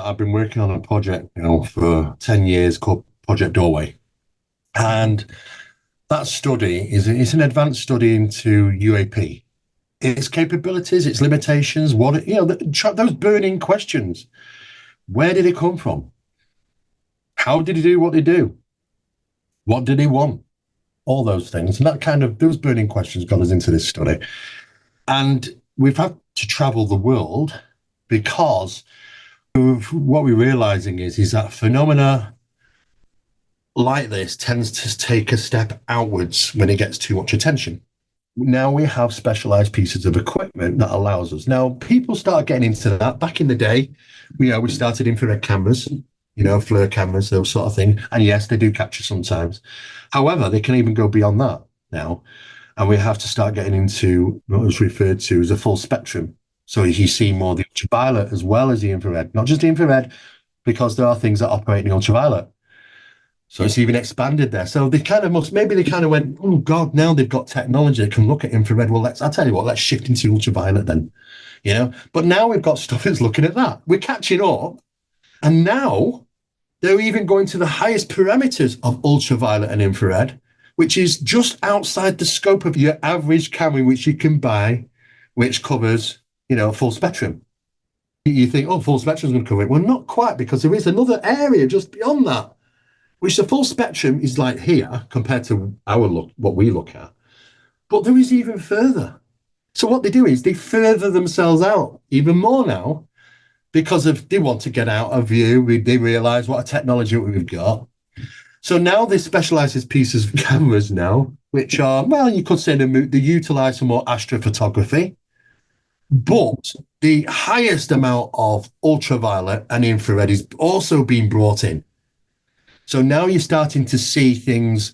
that I've been working on a project, for 10 years called Project Doorway. And that study it's an advanced study into UAP, its capabilities, its limitations, those burning questions. Where did it come from? How did he do what they do? What did he want? All those things. And those burning questions got us into this study. And we've had to travel the world because of what we're realizing is that phenomena like this tends to take a step outwards when it gets too much attention. Now we have specialized pieces of equipment that allows us. Now, people start getting into that. Back in the day, we started infrared cameras, FLIR cameras, those sort of thing. And yes, they do capture sometimes. However, they can even go beyond that now. And we have to start getting into what was referred to as a full spectrum. So you see more the ultraviolet as well as the infrared, not just the infrared, because there are things that operate in ultraviolet. So it's even expanded there. So they kind of went, oh God, now they've got technology that can look at infrared. Well, I'll tell you what, let's shift into ultraviolet then, But now we've got stuff that's looking at that. We're catching up. And now they're even going to the highest parameters of ultraviolet and infrared, which is just outside the scope of your average camera, which you can buy, which covers, full spectrum. You think, oh, full spectrum is going to cover it. Well, not quite, because there is another area just beyond that, which the full spectrum is like here compared to what we look at. But there is even further. So what they do is they further themselves out even more now because they want to get out of view. They realize what a technology we've got. So now they specialize as pieces of cameras now, which are, well, you could say they utilize for more astrophotography, but the highest amount of ultraviolet and infrared is also being brought in. So now you're starting to see things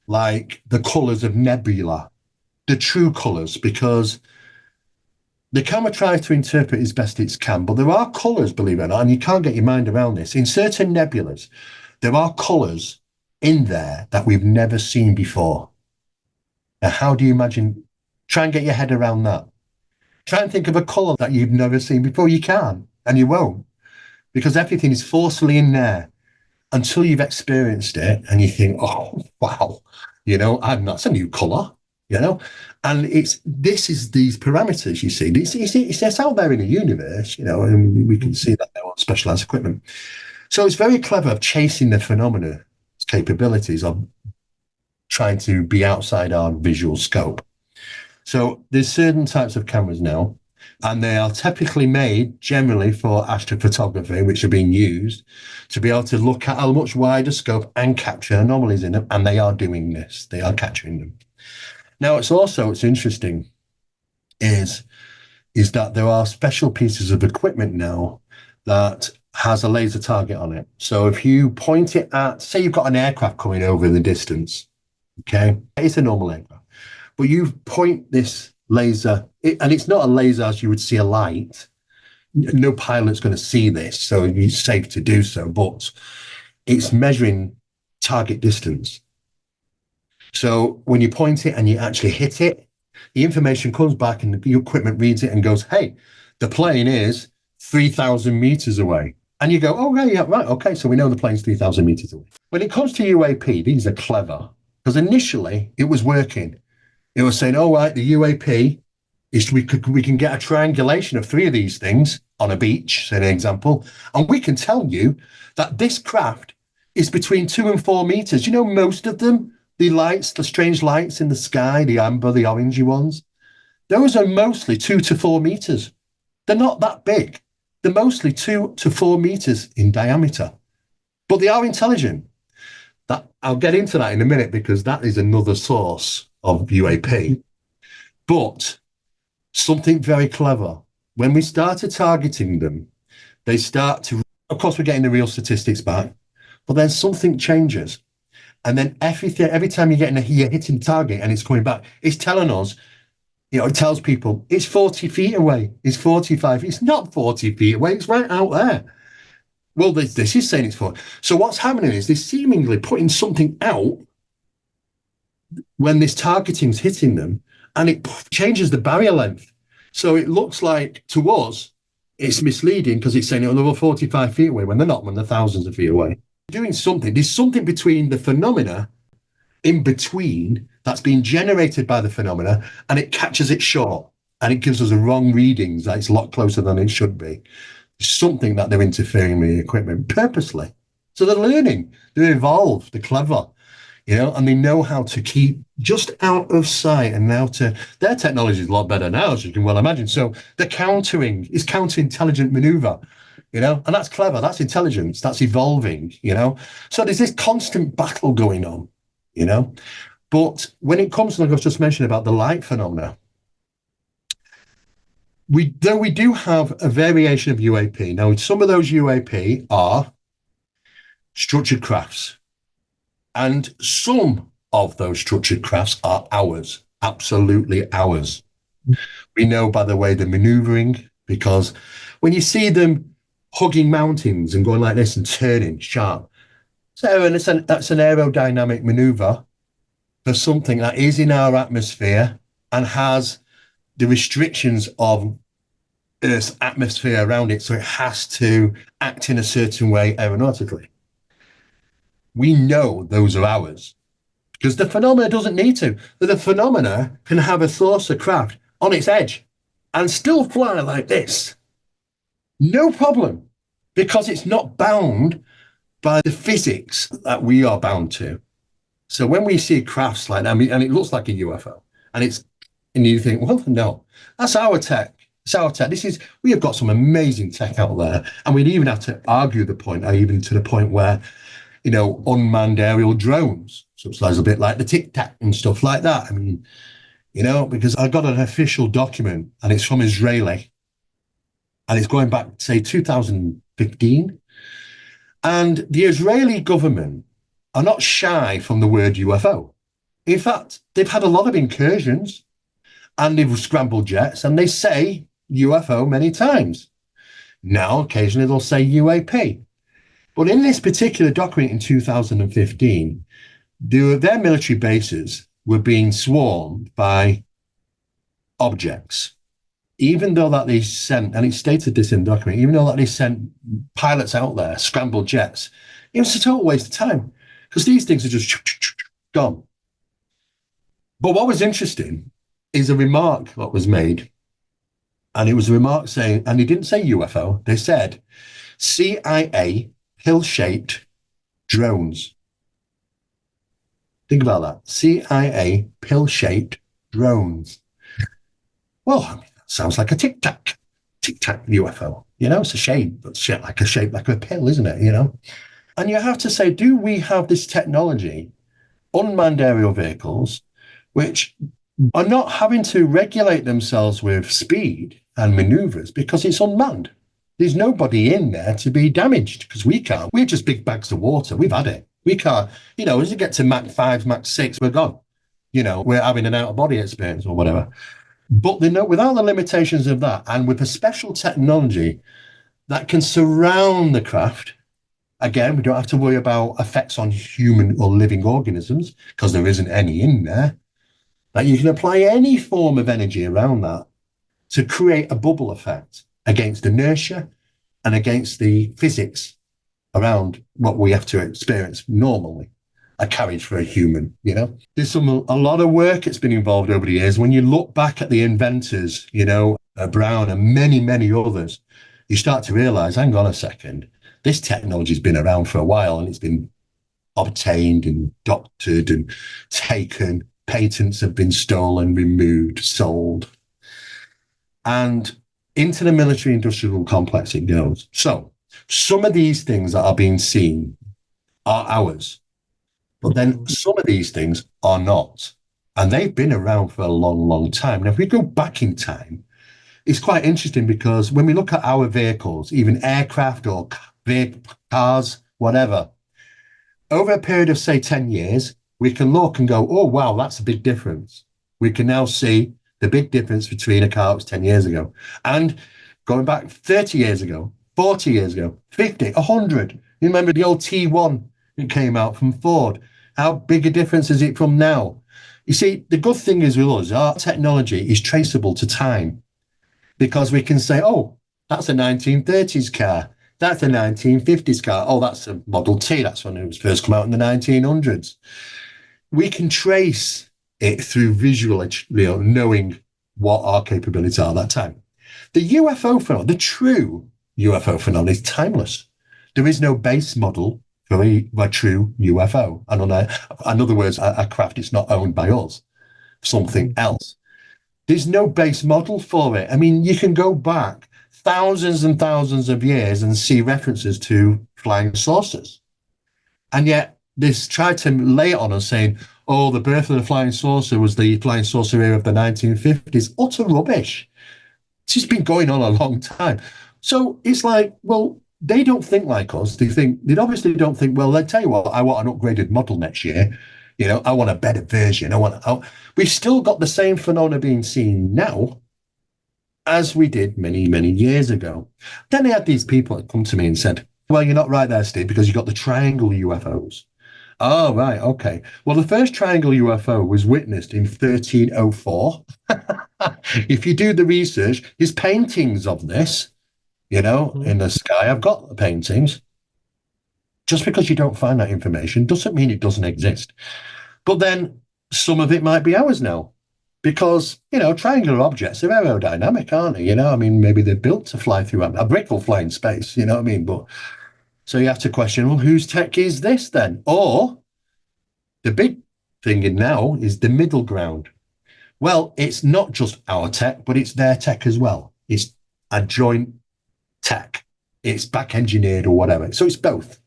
like the colors of nebula, the true colors, because the camera tries to interpret as best it can, but there are colors, believe it or not, and you can't get your mind around this. In certain nebulas, there are colors in there that we've never seen before. Now, how do you imagine? Try and get your head around that. Try and think of a color that you've never seen before. You can't, and you won't, because everything is forcefully in there until you've experienced it and you think, oh, wow, that's a new color, and this is these parameters you see. It's out there in the universe, and we can see that now on specialized equipment. So it's very clever of chasing the phenomena capabilities of trying to be outside our visual scope. So there's certain types of cameras now, and they are typically made generally for astrophotography, which are being used to be able to look at a much wider scope and capture anomalies in them. And they are doing this. They are capturing them. Now, it's interesting is that there are special pieces of equipment now that has a laser target on it. So if you point it at, say you've got an aircraft coming over in the distance, okay, it's a normal aircraft, but you point this laser, and it's not a laser as you would see a light. No pilot's going to see this, so it's safe to do so, but it's measuring target distance. So when you point it and you actually hit it, the information comes back and the equipment reads it and goes, hey, the plane is 3,000 meters away. And you go, oh, yeah, right, okay, so we know the plane's 3,000 meters away. When it comes to UAP, these are clever, because initially it was working. It was saying, oh, right, the UAP is we can get a triangulation of three of these things on a beach, say an example, and we can tell you that this craft is between 2 and 4 meters. Most of them, the strange lights in the sky, the amber, the orangey ones, those are mostly 2 to 4 meters. They're not that big. They're mostly 2 to 4 meters in diameter, but they are intelligent. I'll get into that in a minute, because that is another source of UAP. But something very clever. When we started targeting them, they start to, of course, we're getting the real statistics back, but then something changes. And then every time you're hitting the target and it's coming back, it's telling us, it tells people it's 40 feet away, it's 45. It's not 40 feet away, it's right out there. Well, this is saying it's 40. So what's happening is they're seemingly putting something out when this targeting's hitting them, and it changes the barrier length. So it looks like, to us, it's misleading because it's saying, oh, they're 45 feet away when they're not, when they're thousands of feet away. Doing something, there's something between the phenomena in between that's being generated by the phenomena, and it catches it short and it gives us a wrong readings that it's a lot closer than it should be. It's something that they're interfering with the equipment purposely. So they're learning, they're evolved, they're clever, and they know how to keep just out of sight and now their technology is a lot better now, as you can well imagine. So the countering is counterintelligent maneuver, and that's clever, that's intelligence, that's evolving, So there's this constant battle going on, But when it comes to, like I was just mentioning about the light phenomena, we do have a variation of UAP. Now, some of those UAP are structured crafts, and some of those structured crafts are ours, absolutely ours. We know by the way they're maneuvering, because when you see them hugging mountains and going like this and turning sharp, so that's an aerodynamic maneuver for something that is in our atmosphere and has the restrictions of Earth's atmosphere around it, so it has to act in a certain way aeronautically. We know those are ours because the phenomena doesn't need to. The phenomena can have a saucer craft on its edge and still fly like this. No problem, because it's not bound by the physics that we are bound to. So when we see crafts like that, and it looks like a UFO, and you think, well, no, that's our tech. It's our tech. We have got some amazing tech out there, and we'd even have to argue the point, or even to the point where, unmanned aerial drones, so it's a little bit like the Tic Tac and stuff like that. I mean, because I got an official document, and it's from Israeli, and it's going back, say, 2015, and the Israeli government are not shy from the word UFO. In fact, they've had a lot of incursions, and they've scrambled jets, and they say UFO many times. Now, occasionally, they'll say UAP. But in this particular document in 2015, their military bases were being swarmed by objects. Even though that they sent, and it stated this in the document, even though that they sent pilots out there, scrambled jets, it was a total waste of time because these things are just gone. But what was interesting is a remark that was made, and it was a remark saying, and they didn't say UFO, they said CIA pill-shaped drones. Think about that. CIA pill-shaped drones. Well, I mean, that sounds like a tic-tac UFO. It's a shape, but like a pill, isn't it? And you have to say, do we have this technology, unmanned aerial vehicles, which are not having to regulate themselves with speed and maneuvers because it's unmanned? There's nobody in there to be damaged because we can't. We're just big bags of water. We've had it. We can't, as you get to Mach 5, Mach 6, we're gone. We're having an out-of-body experience or whatever. But without the limitations of that, and with a special technology that can surround the craft, again, we don't have to worry about effects on human or living organisms because there isn't any in there, that you can apply any form of energy around that to create a bubble effect against inertia and against the physics around what we have to experience normally, a carriage for a human, There's a lot of work that's been involved over the years. When you look back at the inventors, Brown and many, many others, you start to realize, hang on a second, this technology's been around for a while and it's been obtained and doctored and taken. Patents have been stolen, removed, sold. And into the military industrial complex it goes. So some of these things that are being seen are ours, but then some of these things are not. And they've been around for a long, long time. Now, if we go back in time, it's quite interesting because when we look at our vehicles, even aircraft or cars, whatever, over a period of, say, 10 years, we can look and go, oh, wow, that's a big difference. We can now see the big difference between a car that was 10 years ago and going back 30 years ago, 40 years ago, 50, 100. You remember the old T1 that came out from Ford? How big a difference is it from now? You see, the good thing is with us, our technology is traceable to time because we can say, oh, That's a 1930s car. That's a 1950s car. Oh, that's a Model T. That's when it was first come out in the 1900s. We can trace it through visual, knowing what our capabilities are at that time. The UFO phenomenon, the true UFO phenomenon, is timeless. There is no base model for a true UFO. And in other words, a craft it's not owned by us, something else. There's no base model for it. I mean, you can go back thousands and thousands of years and see references to flying saucers. And yet this tried to lay it on us saying, oh, the birth of the flying saucer was the flying saucer era of the 1950s. Utter rubbish. This has been going on a long time. So it's like, well, they don't think like us. They obviously don't think, well, let's tell you what, I want an upgraded model next year. You know, I want a better version. We've still got the same phenomena being seen now as we did many, many years ago. Then they had these people that come to me and said, well, you're not right there, Steve, because you've got the triangle UFOs. Oh, right. Okay. Well, the first triangle UFO was witnessed in 1304. If you do the research, there's paintings of this, in the sky. I've got the paintings. Just because you don't find that information doesn't mean it doesn't exist. But then some of it might be ours now. Because, triangular objects are aerodynamic, aren't they? I mean, maybe they're built to fly through a brick will fly in space, you know what I mean? But so you have to question, well, whose tech is this then? Or the big thing in now is the middle ground. Well, it's not just our tech, but it's their tech as well. It's a joint tech. It's back engineered or whatever. So it's both.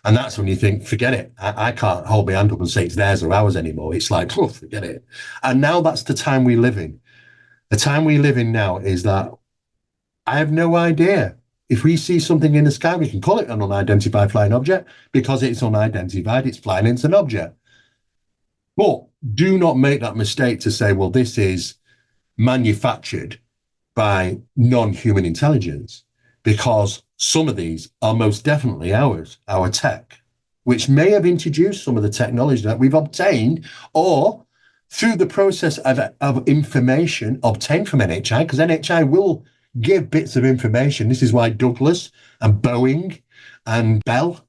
And that's when you think, forget it. I can't hold my hand up and say it's theirs or ours anymore. It's like, forget it. And now that's the time we live in. The time we live in now is that I have no idea. If we see something in the sky, we can call it an unidentified flying object because it's unidentified. It's flying into an object. But do not make that mistake to say, well, this is manufactured by non-human intelligence, because some of these are most definitely ours, our tech, which may have introduced some of the technology that we've obtained, or through the process of information obtained from NHI, because NHI will give bits of information. This is why Douglas and Boeing and Bell,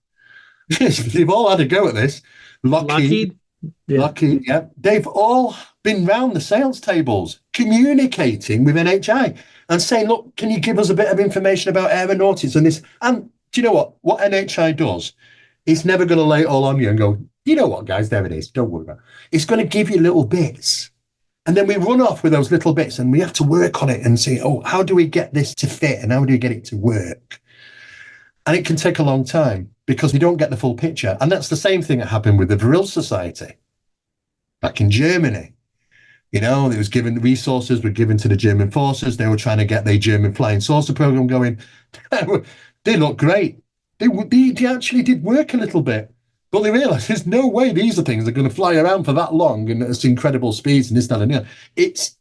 they've all had a go at this. Lockheed, yeah. They've all been round the sales tables communicating with NHI and saying, look, can you give us a bit of information about aeronautics and this? And do you know what? What NHI does, it's never going to lay it all on you and go, you know what, guys, there it is. Don't worry about it. It's going to give you little bits. And then we run off with those little bits and we have to work on it and say, oh, how do we get this to fit? And how do we get it to work? And it can take a long time because we don't get the full picture. And that's the same thing that happened with the Vril Society back in Germany. It was given, the resources were given to the German forces. They were trying to get the German flying saucer program going. They look great. They actually did work a little bit, but they realized there's no way these are things that are going to fly around for that long and at incredible speeds and this, that, and the other. It's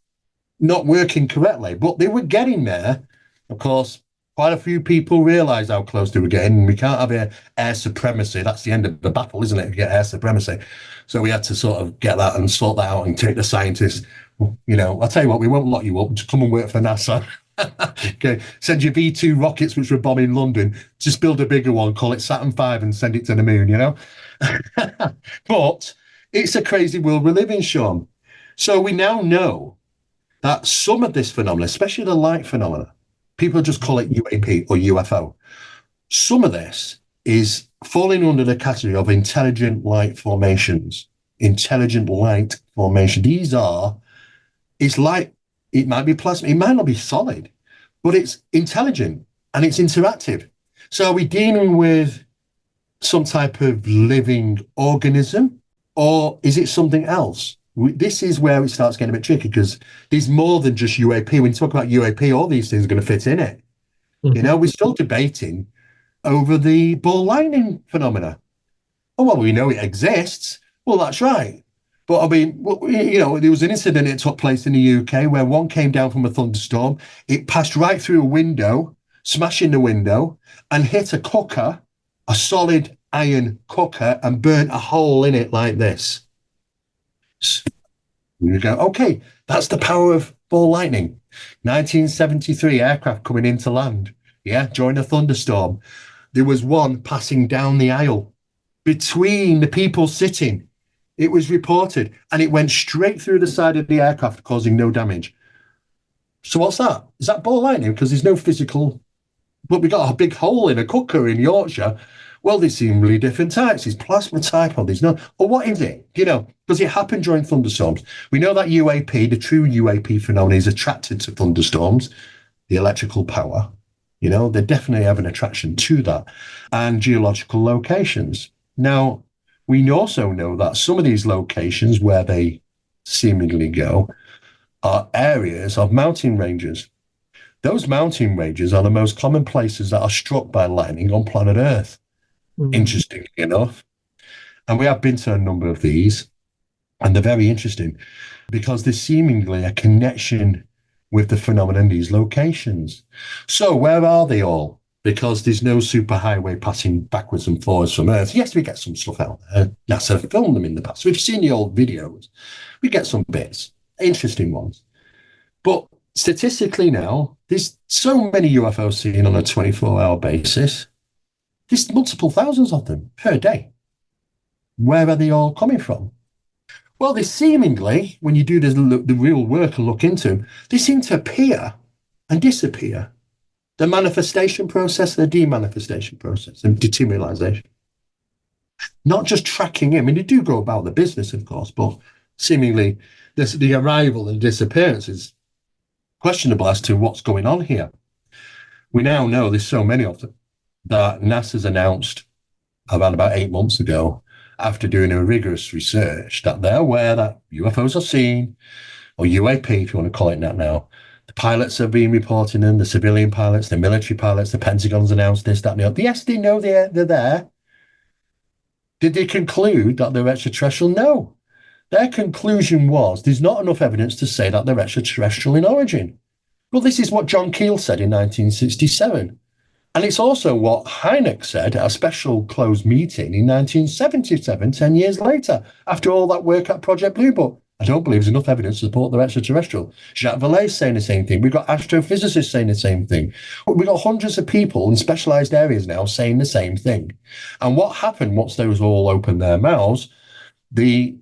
not working correctly, but they were getting there. Of course, quite a few people realized how close they were getting. We can't have air supremacy. That's the end of the battle, isn't it? To get air supremacy. So we had to sort of get that and sort that out and take the scientists. I'll tell you what, we won't lock you up. Just come and work for NASA. Okay, send your V2 rockets, which were bombing London. Just build a bigger one, call it Saturn V, and send it to the moon. But it's a crazy world we live in, Sean. So we now know that some of this phenomena, especially the light phenomena, people just call it UAP or UFO. Some of this is falling under the category of intelligent light formations. Intelligent light formation. It's light. It might be plasma. It might not be solid, but it's intelligent and it's interactive. So are we dealing with some type of living organism, or is it something else? This is where it starts getting a bit tricky, because there's more than just UAP. When you talk about UAP, all these things are going to fit in it. We're still debating over the ball lightning phenomena. Oh, well, we know it exists. Well, that's right. But I mean, there was an incident that took place in the UK where one came down from a thunderstorm. It passed right through a window, smashing the window, and hit a cooker, a solid iron cooker, and burnt a hole in it like this. You go, okay, that's the power of Ball lightning. 1973 aircraft coming into land, yeah, during a thunderstorm. There was one passing down the aisle between the people sitting. It was reported, and it went straight through the side of the aircraft, causing no damage. So what's that? Is that ball lightning? Because there's no physical, but we got a big hole in a cooker in Yorkshire. Well, they seem really different types. There's plasma type, or there's no. Or what is it? You know, does it happen during thunderstorms? We know that UAP, the true UAP phenomenon, is attracted to thunderstorms, the electrical power. You know, they definitely have an attraction to that, and geological locations. Now, we also know that some of these locations where they seemingly go are areas of mountain ranges. Those mountain ranges are the most common places that are struck by lightning on planet Earth, interestingly enough. And we have been to a number of these, and they're very interesting because there's seemingly a connection with the phenomenon in these locations. So where are they all? Because there's no superhighway passing backwards and forwards from Earth. Yes, we get some stuff out there. NASA filmed them in the past. We've seen the old videos. We get some bits, interesting ones. But statistically now, there's so many UFOs seen on a 24-hour basis. There's multiple thousands of them per day. Where are they all coming from? Well, they seemingly, when you do the real work and look into them, they seem to appear and disappear. The manifestation process, the demanifestation process, and dematerialization. Not just tracking in. I mean, they do go about the business, of course, but seemingly the arrival and disappearance is questionable as to what's going on here. We now know there's so many of them that NASA's announced about 8 months ago, after doing a rigorous research, that they're aware that UFOs are seen, or UAP, if you want to call it that now. The pilots have been reporting them, the civilian pilots, the military pilots, the Pentagon's announced this, that, and the other. Yes, they know they're there. Did they conclude that they're extraterrestrial? No. Their conclusion was there's not enough evidence to say that they're extraterrestrial in origin. Well, this is what John Keel said in 1967. And it's also what Hynek said at a special closed meeting in 1977, 10 years later, after all that work at Project Blue Book. I don't believe there's enough evidence to support they're extraterrestrial. Jacques Vallée's saying the same thing. We've got astrophysicists saying the same thing. We've got hundreds of people in specialized areas now saying the same thing. And what happened once those all opened their mouths, the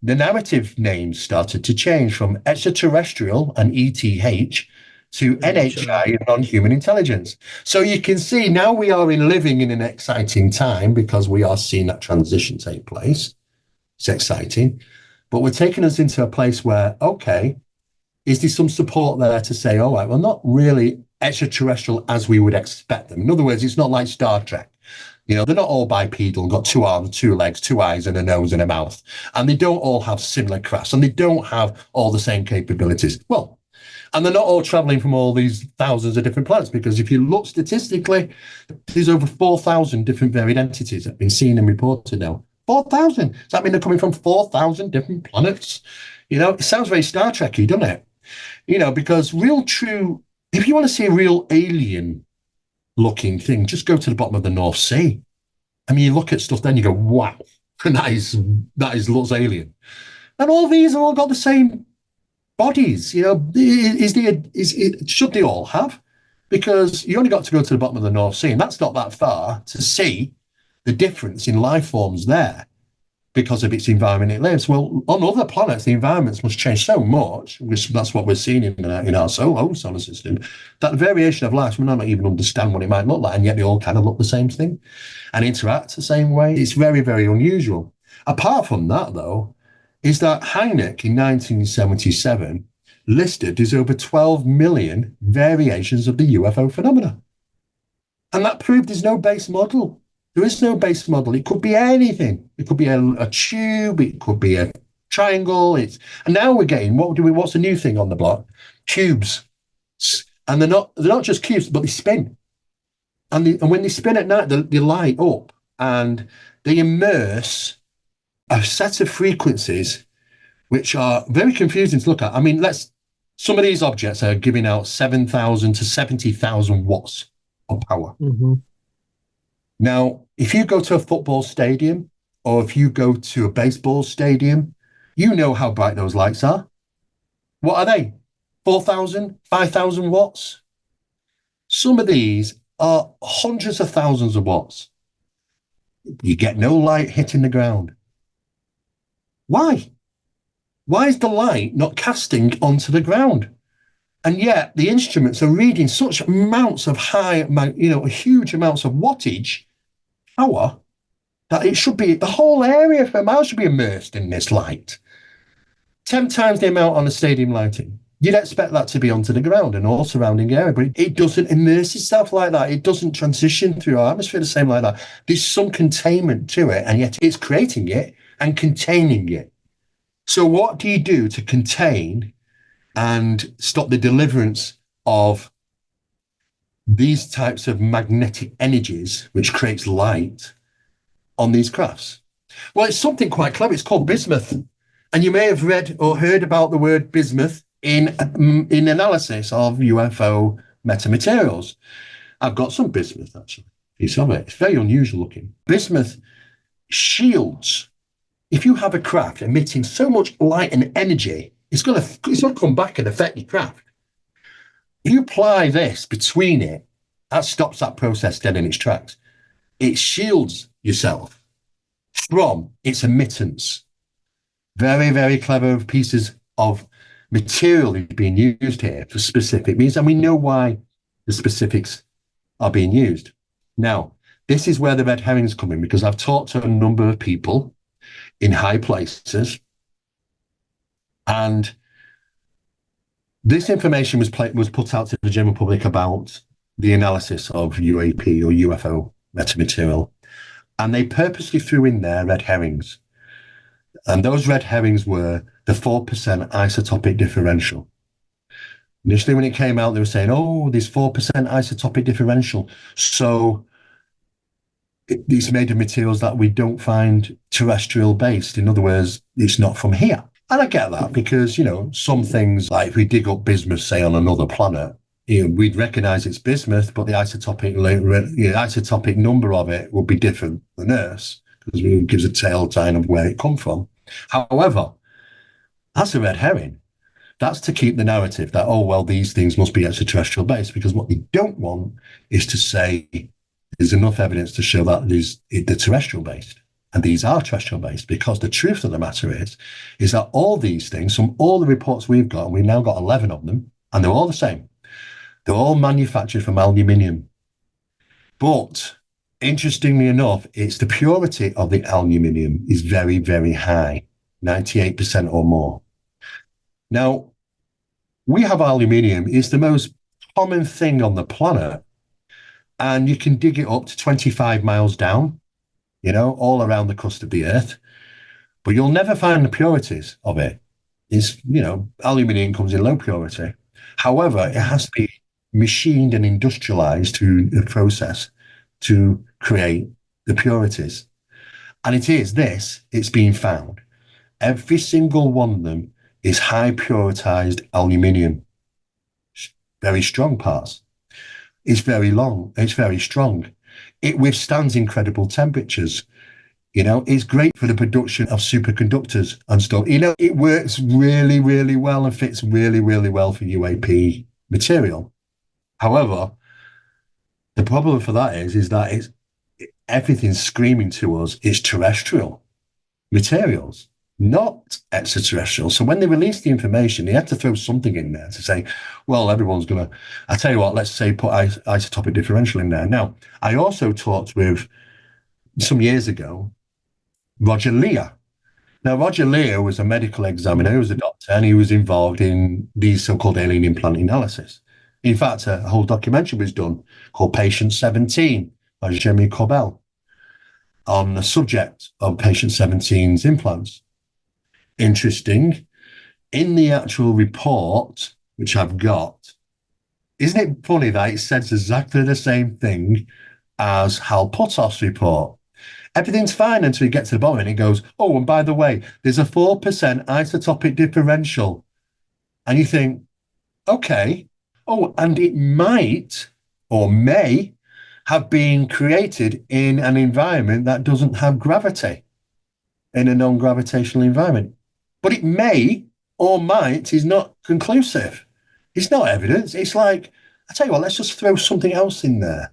narrative names started to change from extraterrestrial and ETH to NHI and non-human intelligence. So you can see now we are living in an exciting time because we are seeing that transition take place. It's exciting. But we're taking us into a place where, okay, is there some support there to say, all right, well, not really extraterrestrial as we would expect them. In other words, it's not like Star Trek. You know, they're not all bipedal, got 2 arms, 2 legs, 2 eyes, and a nose and a mouth. And they don't all have similar crafts, and they don't have all the same capabilities. Well, and they're not all traveling from all these thousands of different planets, because if you look statistically, there's over 4,000 different varied entities that have been seen and reported now. 4,000. Does that mean they're coming from 4,000 different planets? You know, it sounds very Star Trek-y, doesn't it? You know, because if you want to see a real alien looking thing, just go to the bottom of the North Sea. I mean, you look at stuff, then you go, wow, that looks alien. And all these have all got the same bodies. You know, should they all have? Because you only got to go to the bottom of the North Sea, and that's not that far to see the difference in life forms there because of its environment it lives. Well, on other planets, the environments must change so much, which that's what we're seeing in our own solar system, that the variation of life, we might not even understand what it might look like, and yet they all kind of look the same thing and interact the same way. It's very, very unusual. Apart from that, though, is that Hynek in 1977 listed there's over 12 million variations of the UFO phenomena. And that proved there's no base model. There is no base model. It could be anything. It could be a tube. It could be a triangle. And now we're getting, what's the new thing on the block? Cubes. And they're not just cubes, but they spin. And when they spin at night, they light up and they immerse a set of frequencies which are very confusing to look at. I mean, some of these objects are giving out 7,000 to 70,000 watts of power. Mm-hmm. Now, if you go to a football stadium or if you go to a baseball stadium, you know how bright those lights are. What are they? 4,000, 5,000 watts. Some of these are hundreds of thousands of watts. You get no light hitting the ground. Why? Why is the light not casting onto the ground? And yet the instruments are reading such amounts of huge amounts of wattage power that it should be, the whole area for a mile should be immersed in this light. 10 times the amount on a stadium lighting. You'd expect that to be onto the ground and all surrounding area, but it doesn't immerse itself like that. It doesn't transition through our atmosphere the same like that. There's some containment to it, and yet it's creating it and containing it. So what do you do to contain and stop the deliverance of these types of magnetic energies, which creates light on these crafts? Well, it's something quite clever. It's called bismuth. And you may have read or heard about the word bismuth in analysis of UFO metamaterials. I've got some bismuth, actually. Piece of it. It's very unusual looking. Bismuth shields. If you have a craft emitting so much light and energy, it's going to come back and affect your craft. If you apply this between it, that stops that process dead in its tracks. It shields yourself from its emittance. Very, very clever pieces of material is being used here for specific means, and we know why the specifics are being used. Now, this is where the red herrings come in, because I've talked to a number of people in high places, and this information was put out to the general public about the analysis of UAP or UFO metamaterial, and they purposely threw in there red herrings. And those red herrings were the 4% isotopic differential. Initially, when it came out, they were saying, oh, there's 4% isotopic differential. So it's made of materials that we don't find terrestrial based. In other words, it's not from here. And I get that because, some things, like if we dig up bismuth, say, on another planet, we'd recognize it's bismuth, but the isotopic number of it would be different than Earth's, because it gives a telltale of where it come from. However, that's a red herring. That's to keep the narrative that, oh, well, these things must be extraterrestrial based, because what they don't want is to say there's enough evidence to show that they're terrestrial based. And these are terrestrial based, because the truth of the matter is that all these things, from all the reports we've got, and we've now got 11 of them, and they're all the same. They're all manufactured from aluminium. But interestingly enough, it's the purity of the aluminium is very, very high, 98% or more. Now, we have aluminium. It's the most common thing on the planet, and you can dig it up to 25 miles down, all around the crust of the Earth, but you'll never find the purities of it. It's, aluminium comes in low purity. However, it has to be machined and industrialized through the process to create the purities. And it's being found. Every single one of them is high puritized aluminium. Very strong parts. It's very long. It's very strong. It withstands incredible temperatures. It's great for the production of superconductors and stuff. It works really, really well and fits really, really well for UAP material. However, the problem for that is that everything's screaming to us is terrestrial materials, not extraterrestrial. So when they released the information, they had to throw something in there to say, well, everyone's going to, I tell you what, let's say put isotopic differential in there. Now, I also talked with, some years ago, Roger Lear. Now, Roger Lear was a medical examiner, he was a doctor, and he was involved in these so-called alien implant analysis. In fact, a whole documentary was done called Patient 17 by Jeremy Corbell on the subject of Patient 17's implants. Interesting. In the actual report, which I've got, isn't it funny that it says exactly the same thing as Hal Puthoff's report? Everything's fine until you get to the bottom and it goes, oh, and by the way, there's a 4% isotopic differential. And you think, okay, oh, and it might or may have been created in an environment that doesn't have gravity, in a non-gravitational environment. But it may or might is not conclusive. It's not evidence. It's like, I tell you what, let's just throw something else in there.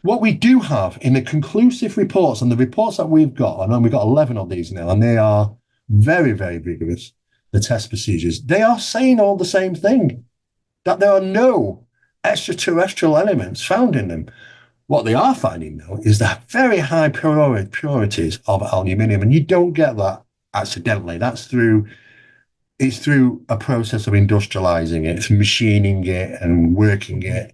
What we do have in the conclusive reports and the reports that we've got, and we've got 11 of these now, and they are very, very vigorous, the test procedures, they are saying all the same thing, that there are no extraterrestrial elements found in them. What they are finding, though, is the very high purities of aluminium, and you don't get that accidentally. It's through a process of industrializing it, it's machining it and working it,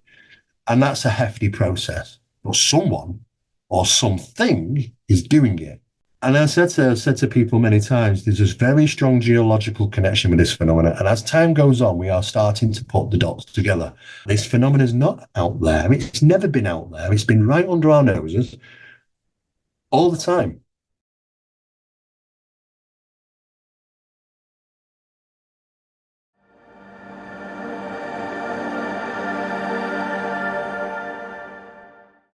and that's a hefty process. But someone or something is doing it. And I said to people many times, there's this very strong geological connection with this phenomenon. And as time goes on, we are starting to put the dots together. This phenomenon is not out there. It's never been out there. It's been right under our noses all the time.